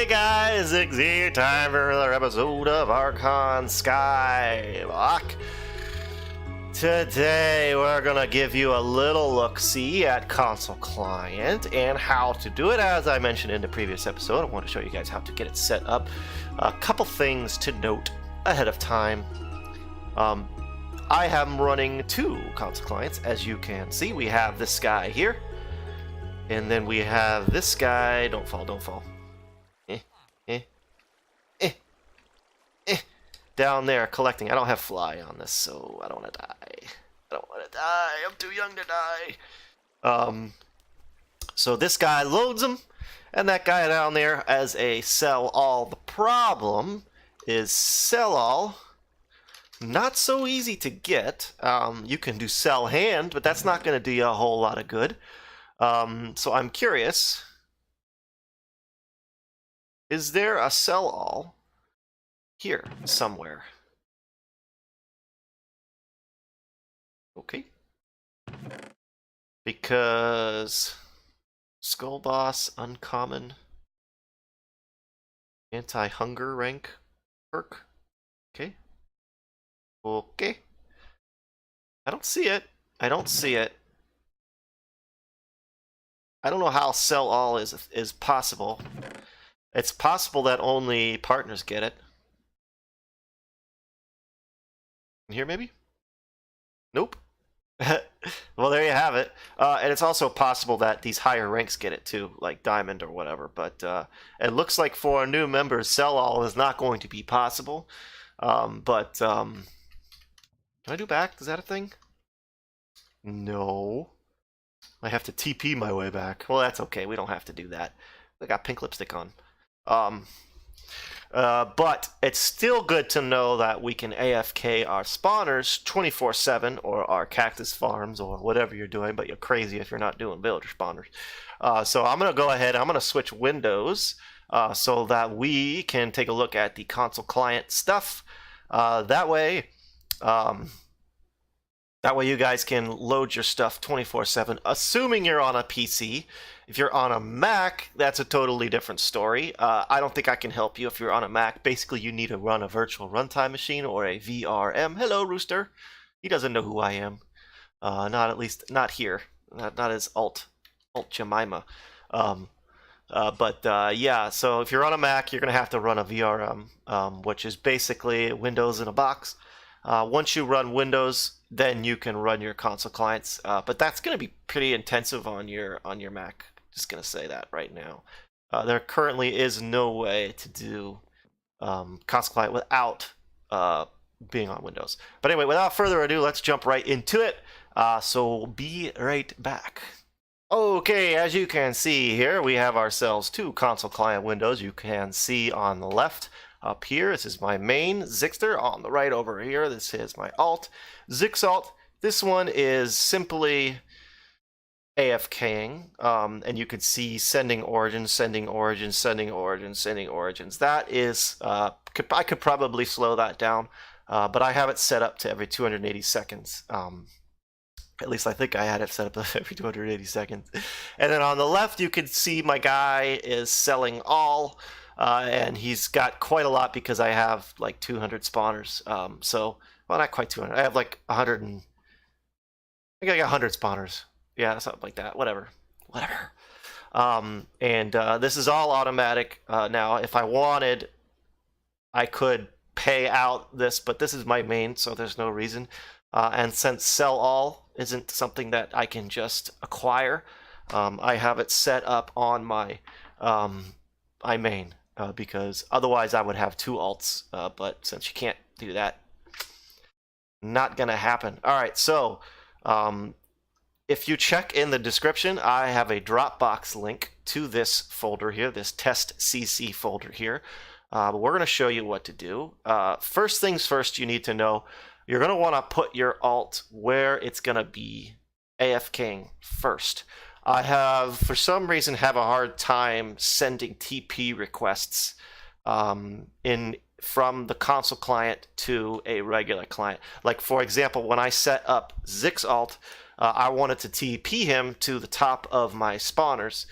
Hey guys, Zig's here, time for another episode of TheArchon Skyblock. Today we're gonna give you a little look-see at console client and how to do it. As I mentioned in the previous episode, I want to show you guys how to get it set up. A couple things to note ahead of time. I am running two console clients, as you can see. We have this guy here, and then we have this guy. Don't fall, don't fall. Down there collecting. I don't have fly on this, so I don't want to die. I don't want to die. I'm too young to die. So this guy loads them, and that guy down there as a sell all. The problem is sell all, not so easy to get. You can do sell hand, but that's not going to do you a whole lot of good. So I'm curious, is there a sell all here somewhere? Okay. Because Skull Boss, uncommon, anti-hunger rank perk. Okay. Okay. I don't see it. I don't see it. I don't know how sell all is possible. It's possible that only partners get it. Here maybe? Nope. Well, there you have it. And it's also possible that these higher ranks get it too, like Diamond or whatever. But it looks like for new members, sell all is not going to be possible. Can I do back? Is that a thing? No. I have to TP my way back. Well, that's okay. We don't have to do that. I got pink lipstick on. But it's still good to know that we can AFK our spawners 24/7 or our cactus farms or whatever you're doing, but you're crazy if you're not doing villager spawners. So I'm going to go ahead, I'm going to switch windows so that we can take a look at the console client stuff. That way you guys can load your stuff 24/7, assuming you're on a PC. If you're on a Mac, that's a totally different story. I don't think I can help you if you're on a Mac. Basically, you need to run a virtual runtime machine or a VRM. Hello, Rooster. He doesn't know who I am. Not here. Not as Alt Jemima. Yeah, so if you're on a Mac, you're going to have to run a VRM, which is basically Windows in a box. Once you run Windows, then you can run your console clients, but that's going to be pretty intensive on your Mac. Just going to say that right now. There currently is no way to do console client without being on Windows. But anyway, without further ado, let's jump right into it. So be right back. Okay, as you can see here, we have ourselves two console client windows. You can see on the left up here, this is my main Zixter. On the right over here, this is my alt, Zixalt. This one is simply AFKing, and you can see sending origins, sending origins, sending origins, sending origins. That is, I could probably slow that down, but I have it set up to every 280 seconds. At least I think I had it set up every 280 seconds. And then on the left, you can see my guy is selling all. And he's got quite a lot because I have like 200 spawners. Well, not quite 200. I have like 100 and I think I got 100 spawners. Yeah, something like that. Whatever. This is all automatic. Now, if I wanted, I could pay out this, but this is my main, so there's no reason. And since sell all isn't something that I can just acquire, I have it set up on my main. Because otherwise I would have two alts, but since you can't do that, not gonna happen. Alright, so if you check in the description, I have a Dropbox link to this folder here, this test CC folder here. But we're gonna show you what to do. First things first, you need to know you're gonna want to put your alt where it's gonna be AFKing first. I have, for some reason, have a hard time sending TP requests from the console client to a regular client. Like, for example, when I set up Zixalt, I wanted to TP him to the top of my spawners.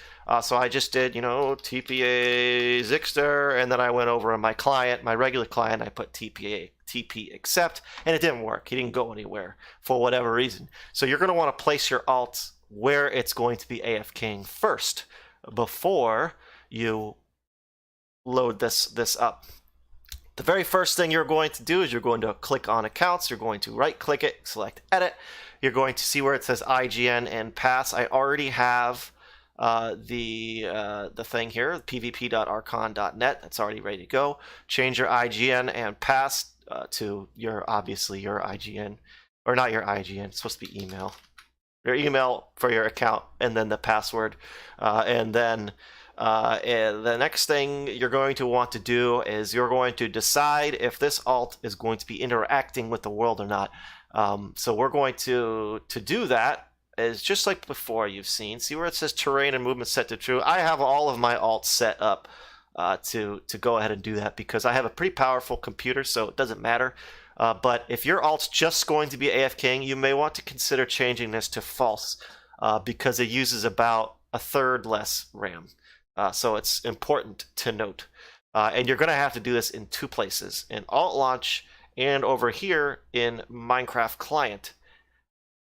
So I just did, TPA Zixter, and then I went over on my client, my regular client, I put TP accept, and it didn't work. He didn't go anywhere for whatever reason. So you're going to want to place your alt where it's going to be AFKing first before you load this up. The very first thing you're going to do is you're going to click on accounts. You're going to right click it, select edit. You're going to see where it says IGN and pass. I already have the thing here, pvp.archon.net. That's already ready to go. Change your IGN and pass to obviously your IGN, or not your IGN, it's supposed to be email. Your email for your account, and then the password, and then the next thing you're going to want to do is you're going to decide if this alt is going to be interacting with the world or not. So we're going to do that is just like before you've seen. See where it says terrain and movement set to true? I have all of my alts set up to go ahead and do that because I have a pretty powerful computer, so it doesn't matter. But if your alt's just going to be AFKing, you may want to consider changing this to false because it uses about a third less RAM. So it's important to note. And you're going to have to do this in two places, in alt launch and over here in Minecraft client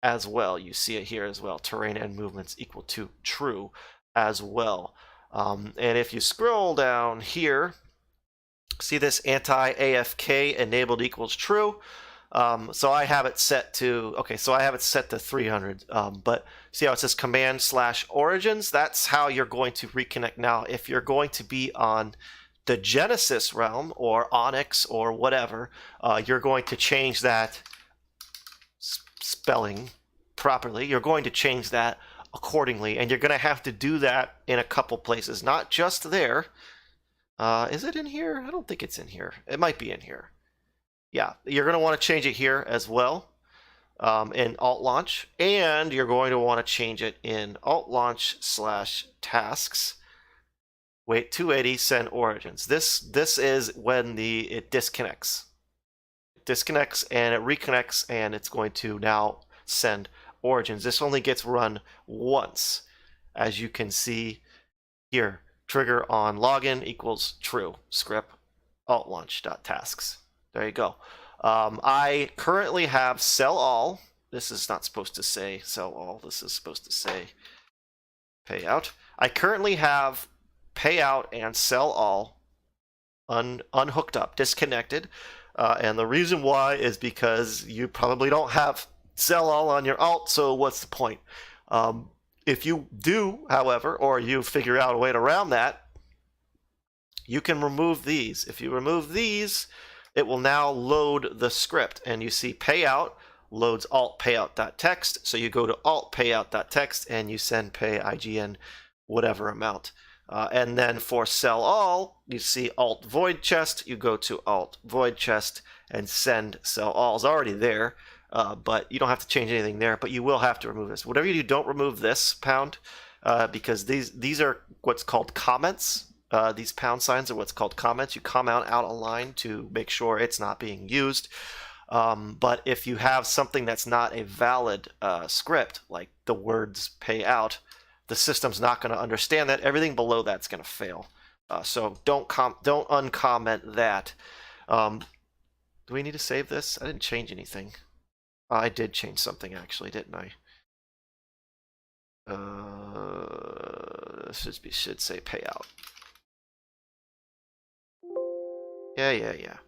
as well. You see it here as well. Terrain and movements equal to true as well. And if you scroll down here, see this anti-AFK enabled equals true. So I have it set to, so I have it set to 300, but see how it says command/origins? That's how you're going to reconnect now. If you're going to be on the Genesis realm or Onyx or whatever, you're going to change that spelling properly. You're going to change that accordingly, and you're going to have to do that in a couple places, not just there. Is it in here? I don't think it's in here. It might be in here. Yeah, you're going to want to change it here as well in alt launch, and you're going to want to change it in alt launch/tasks. Wait, 280 send origins. This is when it disconnects. It disconnects and it reconnects, and it's going to now send origins. This only gets run once, as you can see here. Trigger on login equals true. Script alt launch.tasks. There you go. I currently have sell all. This is not supposed to say sell all. This is supposed to say payout. I currently have payout and sell all unhooked up, disconnected. And the reason why is because you probably don't have sell all on your alt, so what's the point? If you do, however, or you figure out a way around that, you can remove these. If you remove these, it will now load the script, and you see payout loads alt payout.text. So you go to alt payout.text and you send pay IGN whatever amount. And then for sell all, you see alt void chest. You go to alt void chest and send sell all. It's already there, but you don't have to change anything there. But you will have to remove this. Whatever you do, don't remove this pound because these are what's called comments. These pound signs are what's called comments. You comment out a line to make sure it's not being used. But if you have something that's not a valid script, like the words pay out, the system's not going to understand that. Everything below that's going to fail. So don't uncomment that. Do we need to save this? I didn't change anything. I did change something actually, didn't I? Should say payout. Yeah.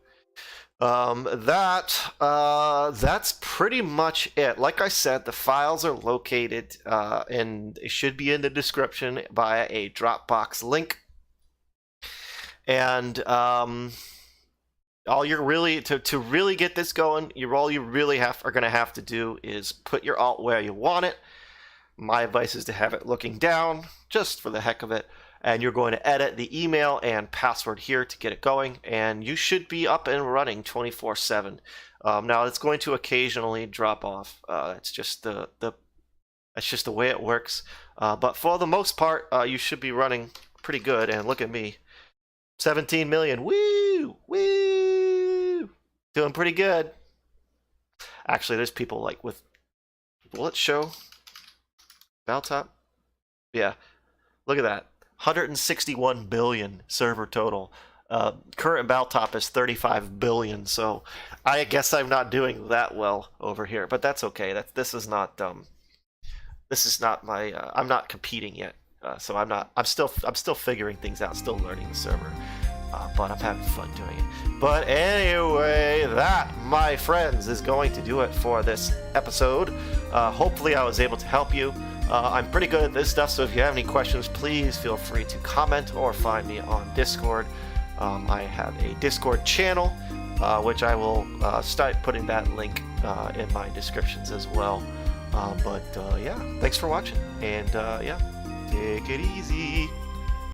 That's pretty much it. Like I said, the files are located and it should be in the description via a Dropbox link. And all you're really to really get this going, all you really are going to have to do is put your alt where you want it. My advice is to have it looking down, just for the heck of it. And you're going to edit the email and password here to get it going, and you should be up and running 24/7. Now it's going to occasionally drop off. It's just that's just the way it works. But for the most part, you should be running pretty good. And look at me, 17 million. Woo, woo, doing pretty good. Actually, there's people like with will it show About top? Yeah, look at that. 161 billion server total. Current Baltop is 35 billion, so I guess I'm not doing that well over here, but that's okay. This is not my I'm not competing yet, so I'm still figuring things out, still learning the server, but I'm having fun doing it. But anyway, that, my friends, is going to do it for this episode. Hopefully I was able to help you. I'm pretty good at this stuff, so if you have any questions, please feel free to comment or find me on Discord. I have a Discord channel, which I will start putting that link in my descriptions as well. But yeah, thanks for watching, and yeah, take it easy.